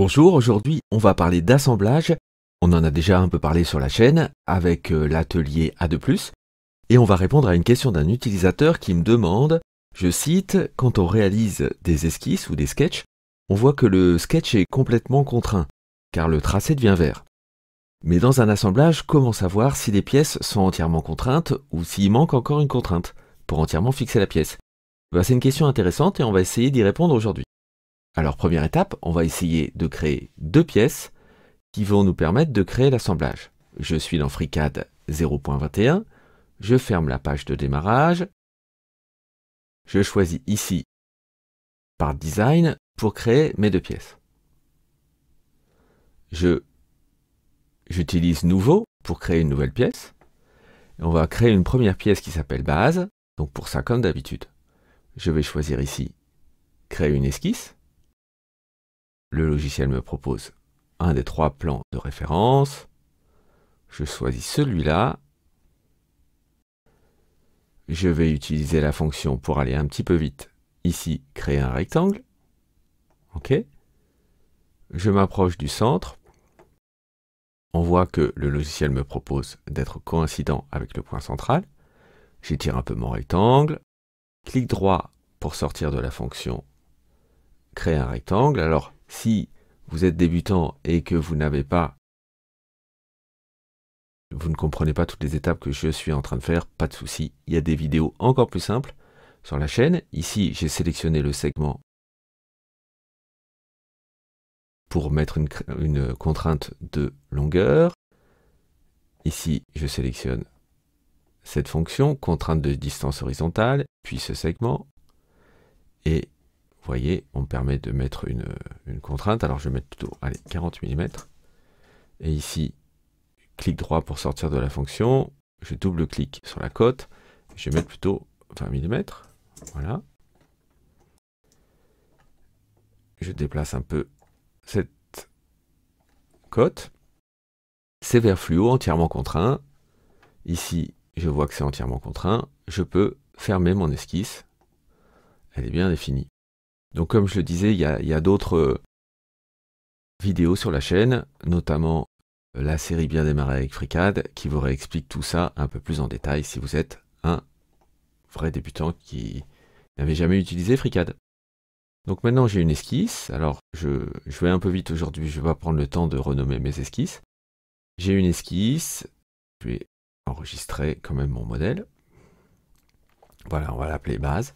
Bonjour, aujourd'hui on va parler d'assemblage. On en a déjà un peu parlé sur la chaîne avec l'atelier A2+, et on va répondre à une question d'un utilisateur qui me demande, je cite, quand on réalise des esquisses ou des sketchs, on voit que le sketch est complètement contraint, car le tracé devient vert. Mais dans un assemblage, comment savoir si les pièces sont entièrement contraintes ou s'il manque encore une contrainte pour entièrement fixer la pièce? C'est une question intéressante et on va essayer d'y répondre aujourd'hui. Alors première étape, on va essayer de créer deux pièces qui vont nous permettre de créer l'assemblage. Je suis dans FreeCAD 0.21, je ferme la page de démarrage, je choisis ici Part Design pour créer mes deux pièces. J'utilise Nouveau pour créer une nouvelle pièce. Et on va créer une première pièce qui s'appelle Base. Donc pour ça, comme d'habitude, je vais choisir ici Créer une esquisse. Le logiciel me propose un des trois plans de référence. Je choisis celui-là. Je vais utiliser la fonction pour aller un petit peu vite. Ici, créer un rectangle. OK. Je m'approche du centre. On voit que le logiciel me propose d'être coïncident avec le point central. J'étire un peu mon rectangle. Clic droit pour sortir de la fonction créer un rectangle. Alors, si vous êtes débutant et que vous ne comprenez pas toutes les étapes que je suis en train de faire, pas de souci. Il y a des vidéos encore plus simples sur la chaîne. Ici, j'ai sélectionné le segment pour mettre une contrainte de longueur. Ici, je sélectionne cette fonction, contrainte de distance horizontale, puis ce segment. Et vous voyez, on me permet de mettre une contrainte. Alors, je vais mettre plutôt 40 mm. Et ici, clic droit pour sortir de la fonction. Je double-clique sur la cote. Je vais mettre plutôt 20 mm. Voilà. Je déplace un peu cette cote. C'est vert fluo, entièrement contraint. Ici, je vois que c'est entièrement contraint. Je peux fermer mon esquisse. Elle est bien définie. Donc comme je le disais, il y a d'autres vidéos sur la chaîne, notamment la série Bien démarrer avec FreeCAD, qui vous réexplique tout ça un peu plus en détail si vous êtes un vrai débutant qui n'avait jamais utilisé FreeCAD. Donc maintenant j'ai une esquisse. Alors je vais un peu vite aujourd'hui, je vais pas prendre le temps de renommer mes esquisses. J'ai une esquisse, je vais enregistrer quand même mon modèle. Voilà, on va l'appeler base.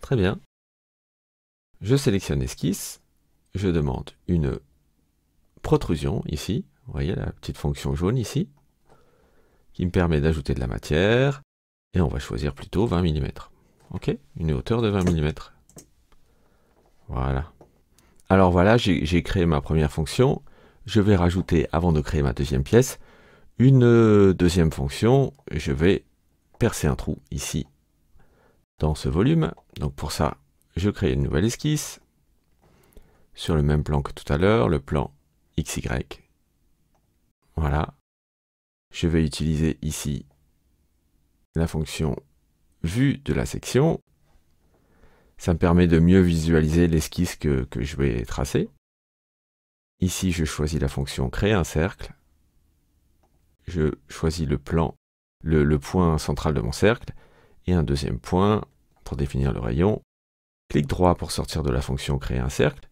Très bien. Je sélectionne esquisse, je demande une protrusion ici, vous voyez la petite fonction jaune ici, qui me permet d'ajouter de la matière, et on va choisir plutôt 20 mm. Ok, une hauteur de 20 mm. Voilà. Alors voilà, j'ai créé ma première fonction. Je vais rajouter, avant de créer ma deuxième pièce, une deuxième fonction. Je vais percer un trou ici, dans ce volume. Donc pour ça, je crée une nouvelle esquisse, sur le même plan que tout à l'heure, le plan XY. Voilà. Je vais utiliser ici la fonction vue de la section. Ça me permet de mieux visualiser l'esquisse que je vais tracer. Ici, je choisis la fonction créer un cercle. Je choisis le plan, le point central de mon cercle, et un deuxième point pour définir le rayon. Clic droit pour sortir de la fonction créer un cercle.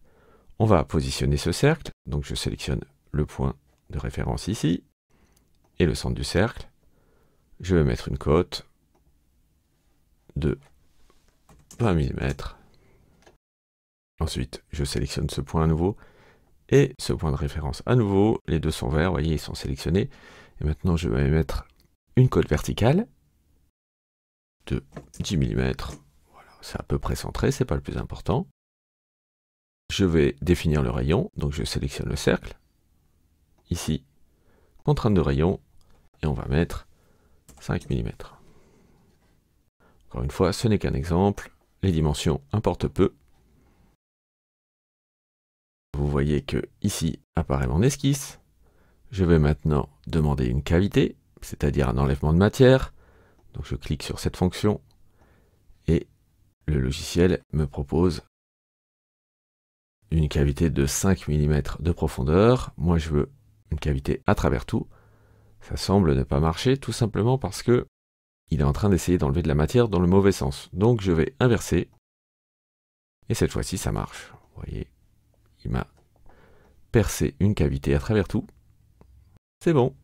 On va positionner ce cercle, donc je sélectionne le point de référence ici, et le centre du cercle. Je vais mettre une cote de 20 mm. Ensuite, je sélectionne ce point à nouveau, et ce point de référence à nouveau. Les deux sont verts, vous voyez, ils sont sélectionnés. Et maintenant, je vais mettre une cote verticale de 10 mm. Voilà, c'est à peu près centré, c'est pas le plus important. Je vais définir le rayon, donc je sélectionne le cercle, ici, contrainte de rayon, et on va mettre 5 mm. Encore une fois, ce n'est qu'un exemple, les dimensions importent peu. Vous voyez que ici apparaît mon esquisse. Je vais maintenant demander une cavité, c'est-à-dire un enlèvement de matière. Donc je clique sur cette fonction, et le logiciel me propose une cavité de 5 mm de profondeur. Moi, je veux une cavité à travers tout. Ça semble ne pas marcher, tout simplement parce que il est en train d'essayer d'enlever de la matière dans le mauvais sens. Donc, je vais inverser. Et cette fois-ci, ça marche. Vous voyez, il m'a percé une cavité à travers tout. C'est bon.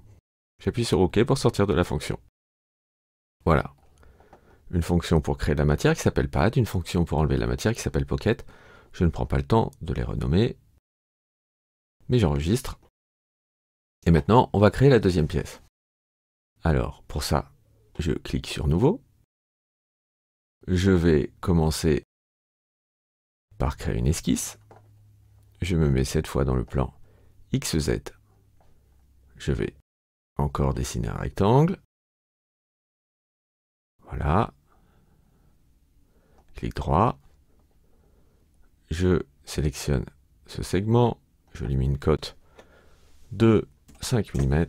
J'appuie sur OK pour sortir de la fonction. Voilà. Une fonction pour créer de la matière qui s'appelle pad, une fonction pour enlever de la matière qui s'appelle pocket. Je ne prends pas le temps de les renommer, mais j'enregistre. Et maintenant, on va créer la deuxième pièce. Alors, pour ça, je clique sur Nouveau. Je vais commencer par créer une esquisse. Je me mets cette fois dans le plan XZ. Je vais encore dessiner un rectangle. Voilà. Clic droit. Je sélectionne ce segment. Je lui mets une cote de 5 mm.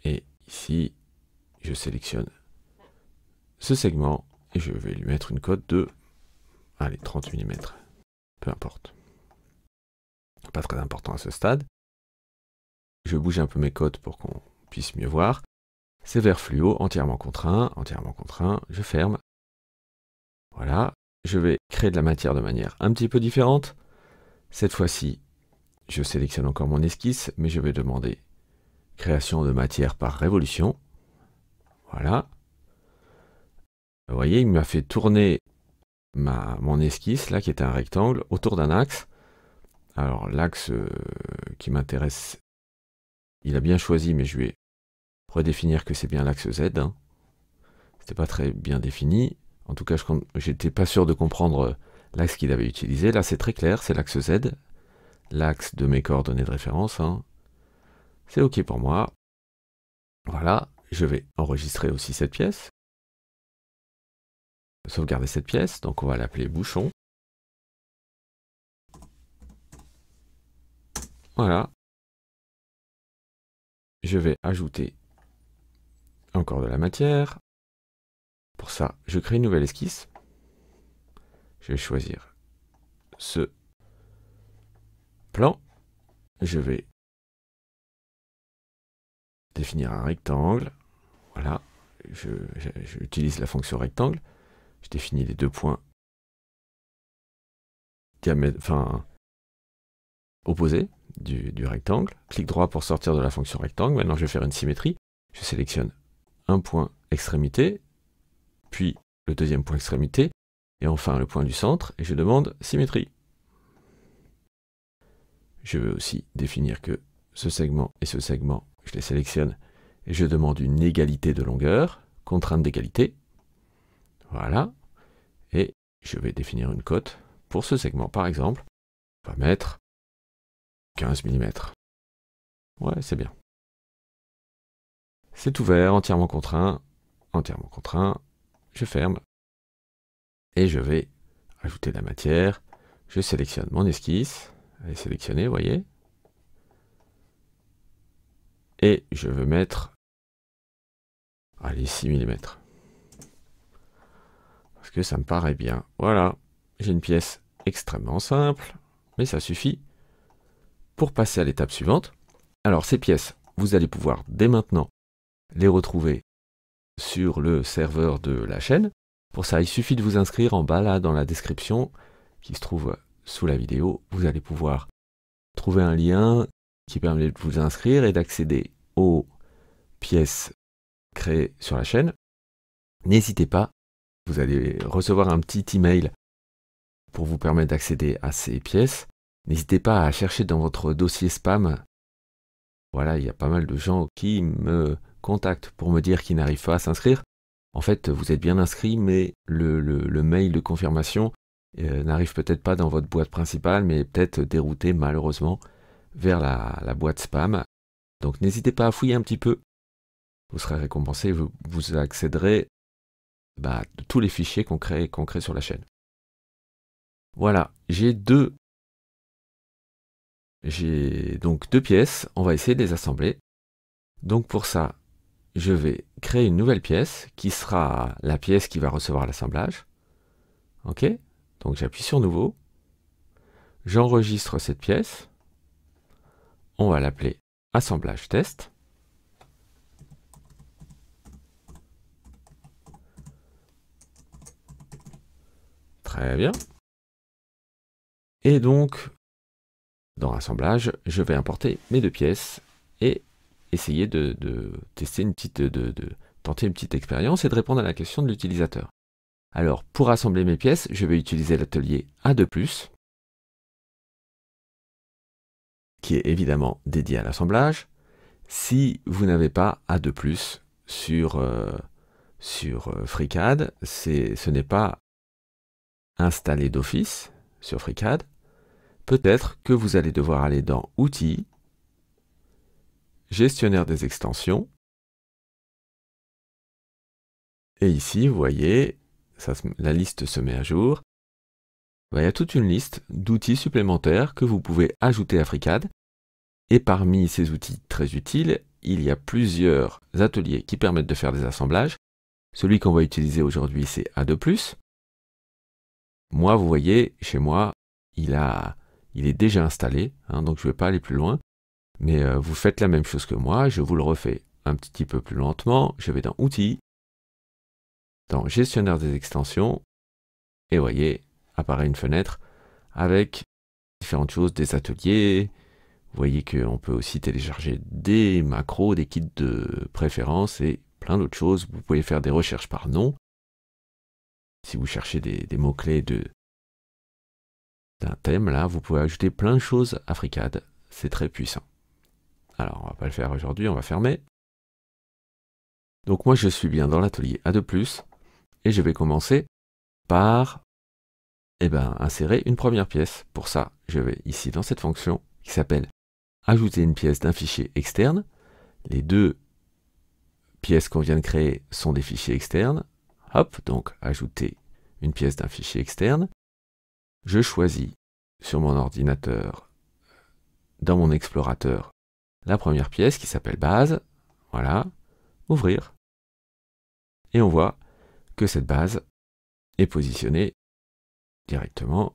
Et ici, je sélectionne ce segment et je vais lui mettre une cote de, allez, 30 mm. Peu importe. Pas très important à ce stade. Je bouge un peu mes cotes pour qu'on puisse mieux voir. C'est vert fluo, entièrement contraint, je ferme. Voilà, je vais créer de la matière de manière un petit peu différente. Cette fois-ci, je sélectionne encore mon esquisse, mais je vais demander création de matière par révolution. Voilà. Vous voyez, il m'a fait tourner mon esquisse, là, qui était un rectangle, autour d'un axe. Alors, l'axe qui m'intéresse, il a bien choisi, mais je vais redéfinir que c'est bien l'axe Z. Hein. C'était pas très bien défini. En tout cas, j'étais pas sûr de comprendre l'axe qu'il avait utilisé. Là, c'est très clair, c'est l'axe Z, l'axe de mes coordonnées de référence. Hein. C'est OK pour moi. Voilà, je vais enregistrer aussi cette pièce. Sauvegarder cette pièce, donc on va l'appeler bouchon. Voilà. Je vais ajouter encore de la matière. Pour ça, je crée une nouvelle esquisse. Je vais choisir ce plan. Je vais définir un rectangle. Voilà. J'utilise la fonction rectangle. Je définis les deux points opposés du rectangle. Clic droit pour sortir de la fonction rectangle. Maintenant, je vais faire une symétrie. Je sélectionne un point extrémité, puis le deuxième point extrémité, et enfin le point du centre, et je demande symétrie. Je veux aussi définir que ce segment et ce segment, je les sélectionne, et je demande une égalité de longueur, contrainte d'égalité. Voilà. Et je vais définir une cote pour ce segment, par exemple. On va mettre 15 mm. Ouais, c'est bien. C'est ouvert, entièrement contraint. Je ferme. Et je vais ajouter de la matière. Je sélectionne mon esquisse. Elle est sélectionnée, vous voyez. Et je veux mettre, allez, 6 mm. Parce que ça me paraît bien. Voilà, j'ai une pièce extrêmement simple, mais ça suffit pour passer à l'étape suivante. Alors ces pièces, vous allez pouvoir dès maintenant les retrouver sur le serveur de la chaîne. Pour ça, il suffit de vous inscrire en bas là dans la description qui se trouve sous la vidéo. Vous allez pouvoir trouver un lien qui permet de vous inscrire et d'accéder aux pièces créées sur la chaîne. N'hésitez pas, vous allez recevoir un petit email pour vous permettre d'accéder à ces pièces. N'hésitez pas à chercher dans votre dossier spam. Voilà, il y a pas mal de gens qui me contactent pour me dire qu'ils n'arrivent pas à s'inscrire. En fait, vous êtes bien inscrit, mais le mail de confirmation n'arrive peut-être pas dans votre boîte principale, mais peut-être dérouté malheureusement vers la boîte spam. Donc n'hésitez pas à fouiller un petit peu. Vous serez récompensé, vous accéderez de tous les fichiers qu'on crée sur la chaîne. Voilà, j'ai donc deux pièces, on va essayer de les assembler. Donc pour ça, je vais créer une nouvelle pièce qui sera la pièce qui va recevoir l'assemblage. Ok, donc j'appuie sur Nouveau. J'enregistre cette pièce. On va l'appeler assemblage test. Très bien. Et donc, dans assemblage, je vais importer mes deux pièces et essayer de tester une petite, tenter une petite expérience et de répondre à la question de l'utilisateur. Alors, pour assembler mes pièces, je vais utiliser l'atelier A2+, qui est évidemment dédié à l'assemblage. Si vous n'avez pas A2+, sur FreeCAD, ce n'est pas installé d'office sur FreeCAD. Peut-être que vous allez devoir aller dans Outils, Gestionnaire des extensions, et ici, vous voyez, la liste se met à jour. Il y a toute une liste d'outils supplémentaires que vous pouvez ajouter à FreeCAD. Et parmi ces outils très utiles, il y a plusieurs ateliers qui permettent de faire des assemblages. Celui qu'on va utiliser aujourd'hui, c'est A2+. Moi, vous voyez, chez moi, il est déjà installé, hein, donc je ne vais pas aller plus loin. Mais vous faites la même chose que moi, je vous le refais un petit peu plus lentement. Je vais dans Outils, dans Gestionnaire des extensions, et vous voyez, apparaît une fenêtre avec différentes choses, des ateliers. Vous voyez qu'on peut aussi télécharger des macros, des kits de préférence et plein d'autres choses. Vous pouvez faire des recherches par nom. Si vous cherchez des mots-clés d'un thème, là, vous pouvez ajouter plein de choses à FreeCAD. C'est très puissant. Alors, on va pas le faire aujourd'hui, on va fermer. Donc moi, je suis bien dans l'atelier A2+, et je vais commencer par insérer une première pièce. Pour ça, je vais ici dans cette fonction qui s'appelle ajouter une pièce d'un fichier externe. Les deux pièces qu'on vient de créer sont des fichiers externes. Hop, donc ajouter une pièce d'un fichier externe. Je choisis sur mon ordinateur, dans mon explorateur, la première pièce qui s'appelle base. Voilà, ouvrir. Et on voit que cette base est positionnée directement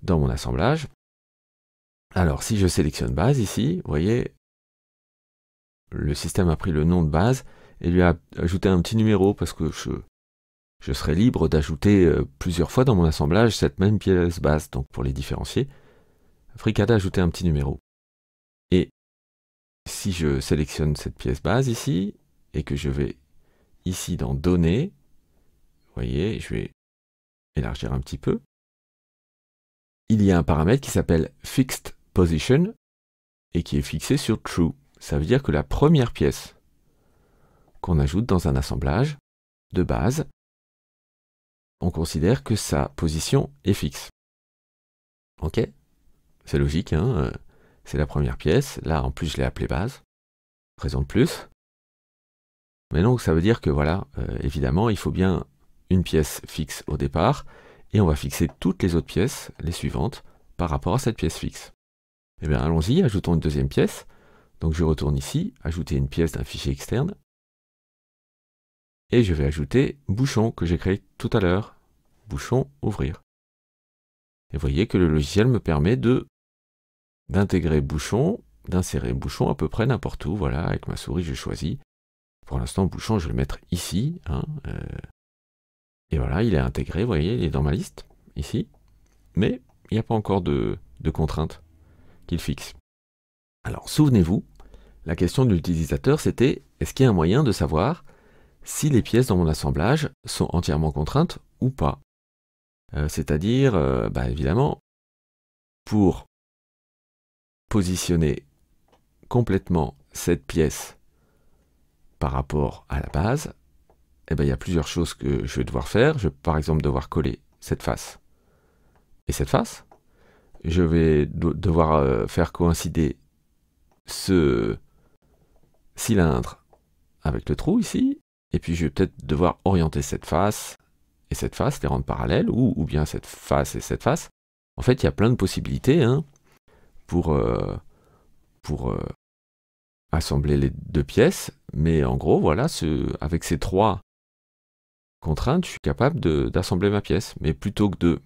dans mon assemblage. Alors, si je sélectionne base ici, vous voyez, le système a pris le nom de base et lui a ajouté un petit numéro parce que je serai libre d'ajouter plusieurs fois dans mon assemblage cette même pièce base. Donc, pour les différencier, FreeCAD a ajouté un petit numéro. Et si je sélectionne cette pièce base ici et que je vais ici dans Données, vous voyez, je vais élargir un petit peu. Il y a un paramètre qui s'appelle Fixed Position et qui est fixé sur True. Ça veut dire que la première pièce qu'on ajoute dans un assemblage de base, on considère que sa position est fixe. Ok? C'est logique, hein? C'est la première pièce. Là, en plus, je l'ai appelée base. Raison de plus. Mais donc, ça veut dire que, voilà, évidemment, il faut bien une pièce fixe au départ, et on va fixer toutes les autres pièces, les suivantes, par rapport à cette pièce fixe. Eh bien, allons-y, ajoutons une deuxième pièce. Donc, je retourne ici, ajouter une pièce d'un fichier externe. Et je vais ajouter bouchon que j'ai créé tout à l'heure. Bouchon, ouvrir. Et vous voyez que le logiciel me permet d'intégrer bouchon, d'insérer bouchon à peu près n'importe où. Voilà, avec ma souris, je choisis. Pour l'instant, bouchon, je vais le mettre ici. Hein, et voilà, il est intégré, vous voyez, il est dans ma liste, ici. Mais il n'y a pas encore de contrainte qu'il fixe. Alors, souvenez-vous, la question de l'utilisateur, c'était est-ce qu'il y a un moyen de savoir si les pièces dans mon assemblage sont entièrement contraintes ou pas? C'est-à-dire, évidemment, pour positionner complètement cette pièce par rapport à la base, il y a plusieurs choses que je vais devoir faire. Je vais par exemple devoir coller cette face et cette face. Je vais devoir faire coïncider ce cylindre avec le trou ici. Et puis je vais peut-être devoir orienter cette face et cette face, les rendre parallèles, ou bien cette face et cette face. En fait, il y a plein de possibilités hein, pour assembler les deux pièces. Mais en gros, voilà, avec ces trois contraintes, je suis capable d'assembler ma pièce. Mais plutôt que de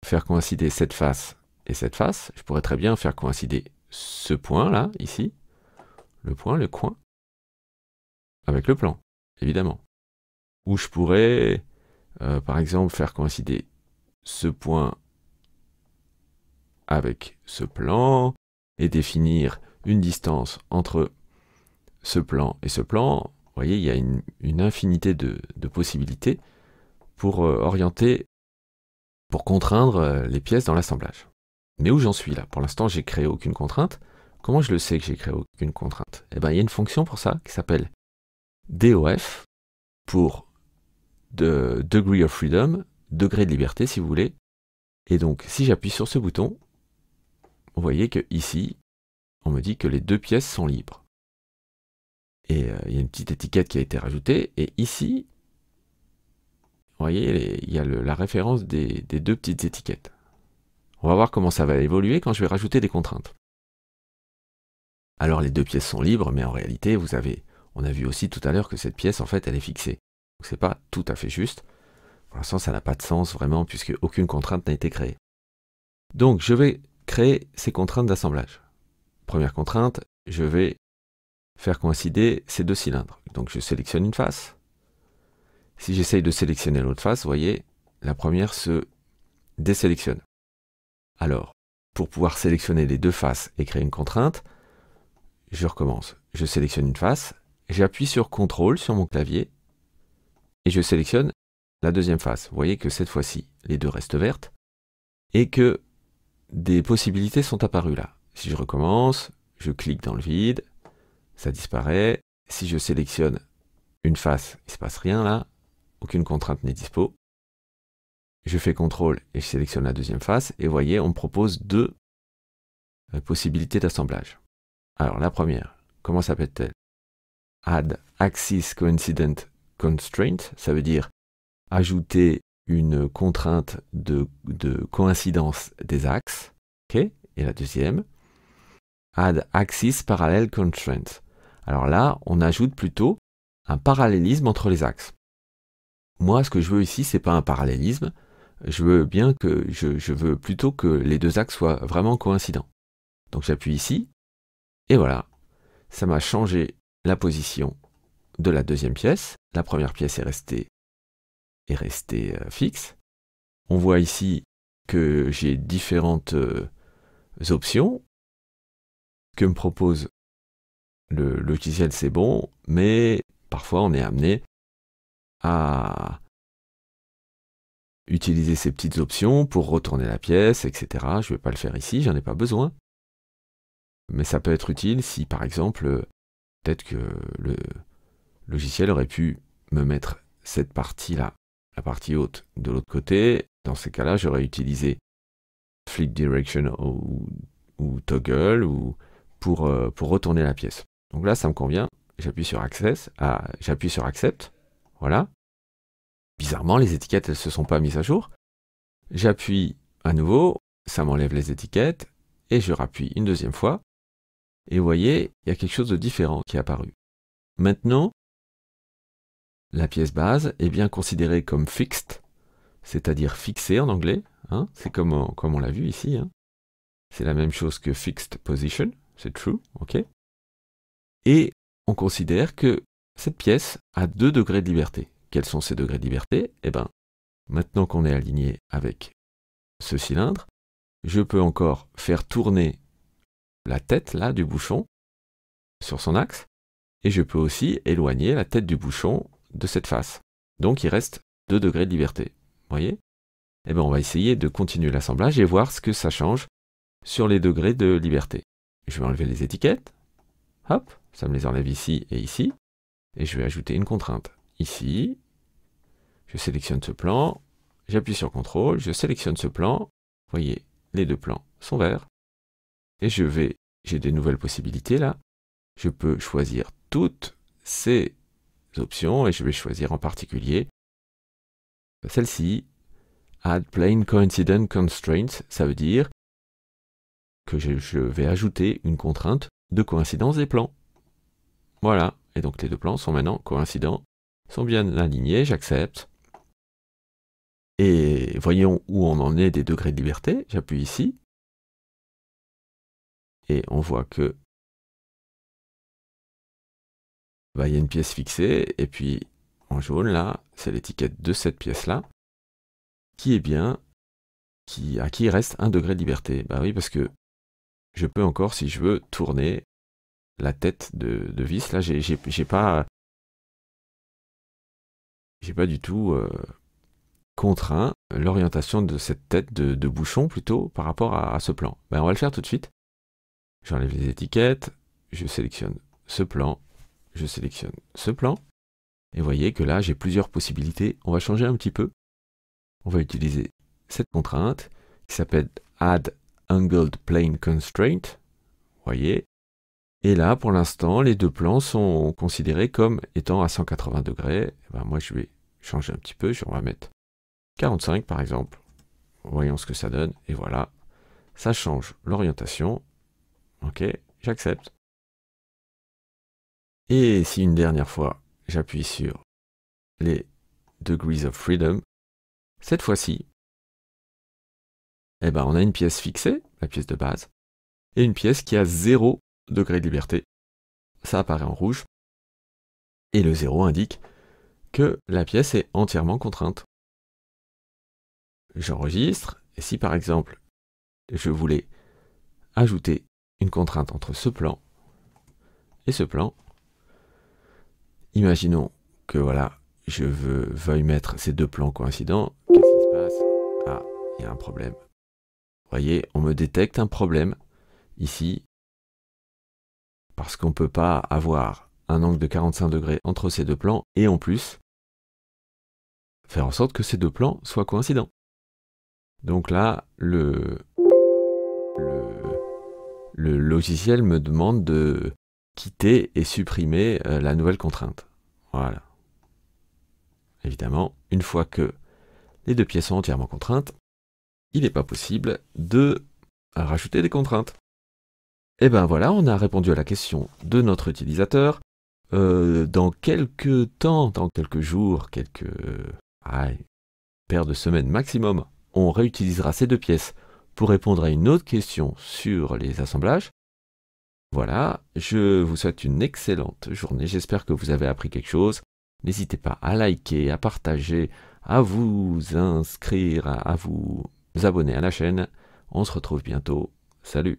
faire coïncider cette face et cette face. Je pourrais très bien faire coïncider ce point-là, ici, le point, le coin, avec le plan, évidemment. Ou je pourrais, par exemple, faire coïncider ce point avec ce plan et définir une distance entre ce plan et ce plan. Vous voyez, il y a une infinité de possibilités pour orienter, pour contraindre les pièces dans l'assemblage. Mais où j'en suis là? Pour l'instant, j'ai créé aucune contrainte. Comment je le sais que j'ai créé aucune contrainte? Eh bien, il y a une fonction pour ça qui s'appelle DOF pour Degree of Freedom, degré de liberté si vous voulez. Et donc, si j'appuie sur ce bouton, vous voyez que ici, on me dit que les deux pièces sont libres. Et il y a une petite étiquette qui a été rajoutée. Et ici, vous voyez, il y a la référence des deux petites étiquettes. On va voir comment ça va évoluer quand je vais rajouter des contraintes. Alors les deux pièces sont libres, mais en réalité, on a vu aussi tout à l'heure que cette pièce, en fait, elle est fixée. Donc c'est pas tout à fait juste. Pour l'instant, ça n'a pas de sens vraiment, puisque aucune contrainte n'a été créée. Donc je vais créer ces contraintes d'assemblage. Première contrainte, je vais faire coïncider ces deux cylindres. Donc je sélectionne une face. Si j'essaye de sélectionner l'autre face, vous voyez, la première se désélectionne. Alors, pour pouvoir sélectionner les deux faces et créer une contrainte, je recommence. Je sélectionne une face, j'appuie sur CTRL sur mon clavier, et je sélectionne la deuxième face. Vous voyez que cette fois-ci, les deux restent vertes, et que des possibilités sont apparues là. Si je recommence, je clique dans le vide, ça disparaît. Si je sélectionne une face, il ne se passe rien là, aucune contrainte n'est dispo. Je fais CTRL et je sélectionne la deuxième face, et vous voyez, on me propose deux possibilités d'assemblage. Alors la première, comment s'appelle-t-elle? Add Axis Coincident Constraint, ça veut dire ajouter une contrainte de coïncidence des axes. Okay. Et la deuxième, Add Axis Parallel Constraint. Alors là, on ajoute plutôt un parallélisme entre les axes. Moi, ce que je veux ici, c'est pas un parallélisme. Je veux plutôt que les deux axes soient vraiment coïncidents. Donc j'appuie ici, et voilà, ça m'a changé la position de la deuxième pièce. La première pièce est restée fixe. On voit ici que j'ai différentes options que me propose le logiciel, c'est bon, mais parfois on est amené à utiliser ces petites options pour retourner la pièce, etc. Je ne vais pas le faire ici, j'en ai pas besoin. Mais ça peut être utile si, par exemple, peut-être que le logiciel aurait pu me mettre cette partie-là, la partie haute, de l'autre côté. Dans ces cas-là, j'aurais utilisé Flip Direction ou Toggle pour retourner la pièce. Donc là, ça me convient. J'appuie sur j'appuie sur Accept. Voilà. Bizarrement, les étiquettes, elles ne se sont pas mises à jour. J'appuie à nouveau, ça m'enlève les étiquettes, et je rappuie une deuxième fois. Et vous voyez, il y a quelque chose de différent qui est apparu. Maintenant, la pièce base est bien considérée comme fixed, c'est-à-dire fixée en anglais. Hein, c'est comme on l'a vu ici. Hein. C'est la même chose que fixed position, c'est true, ok. Et on considère que cette pièce a 2 degrés de liberté. Quels sont ces degrés de liberté? Eh bien, maintenant qu'on est aligné avec ce cylindre, je peux encore faire tourner la tête là du bouchon sur son axe, et je peux aussi éloigner la tête du bouchon de cette face. Donc il reste 2 degrés de liberté. Vous voyez? Eh bien, on va essayer de continuer l'assemblage et voir ce que ça change sur les degrés de liberté. Je vais enlever les étiquettes. Hop, ça me les enlève ici et ici. Et je vais ajouter une contrainte ici. Je sélectionne ce plan. J'appuie sur CTRL. Je sélectionne ce plan. Vous voyez, les deux plans sont verts. Et j'ai des nouvelles possibilités là. Je peux choisir toutes ces options et je vais choisir en particulier celle-ci. Add Plane Coincident Constraint, ça veut dire que je vais ajouter une contrainte de coïncidence des plans. Voilà, et donc les deux plans sont maintenant coïncidents, sont bien alignés, j'accepte. Et voyons où on en est des degrés de liberté. J'appuie ici. Et on voit que il y a une pièce fixée. Et puis en jaune, là, c'est l'étiquette de cette pièce-là, qui est bien, à qui il reste 1 degré de liberté. Bah oui, parce que je peux encore, si je veux, tourner la tête de vis. Là, j'ai pas du tout contraint l'orientation de cette tête de bouchon, plutôt, par rapport à ce plan. On va le faire tout de suite. J'enlève les étiquettes, je sélectionne ce plan, je sélectionne ce plan, et vous voyez que là, j'ai plusieurs possibilités. On va changer un petit peu. On va utiliser cette contrainte qui s'appelle Add Angled Plane Constraint. Vous voyez. Et là, pour l'instant, les 2 plans sont considérés comme étant à 180 degrés. Moi, je vais changer un petit peu. On va mettre 45 par exemple. Voyons ce que ça donne. Et voilà, ça change l'orientation. Ok, j'accepte. Et si une dernière fois, j'appuie sur les Degrees of Freedom, cette fois-ci, on a une pièce fixée, la pièce de base, et une pièce qui a 0 degré de liberté. Ça apparaît en rouge. Et le 0 indique que la pièce est entièrement contrainte. J'enregistre, et si par exemple, je voulais ajouter une contrainte entre ce plan et ce plan, imaginons que voilà, je veuille mettre ces 2 plans coïncidents. Qu'est-ce qui se passe? Ah, il y a un problème. Vous voyez, on me détecte un problème ici, parce qu'on ne peut pas avoir un angle de 45 degrés entre ces 2 plans, et en plus, faire en sorte que ces 2 plans soient coïncidents. Donc là, le logiciel me demande de quitter et supprimer la nouvelle contrainte. Voilà. Évidemment, une fois que les 2 pièces sont entièrement contraintes, il n'est pas possible de rajouter des contraintes. Et voilà, on a répondu à la question de notre utilisateur. Dans quelques temps, dans quelques jours, paire de semaines maximum, on réutilisera ces 2 pièces pour répondre à une autre question sur les assemblages. Voilà, je vous souhaite une excellente journée. J'espère que vous avez appris quelque chose. N'hésitez pas à liker, à partager, à vous inscrire, à vous abonner à la chaîne. On se retrouve bientôt. Salut!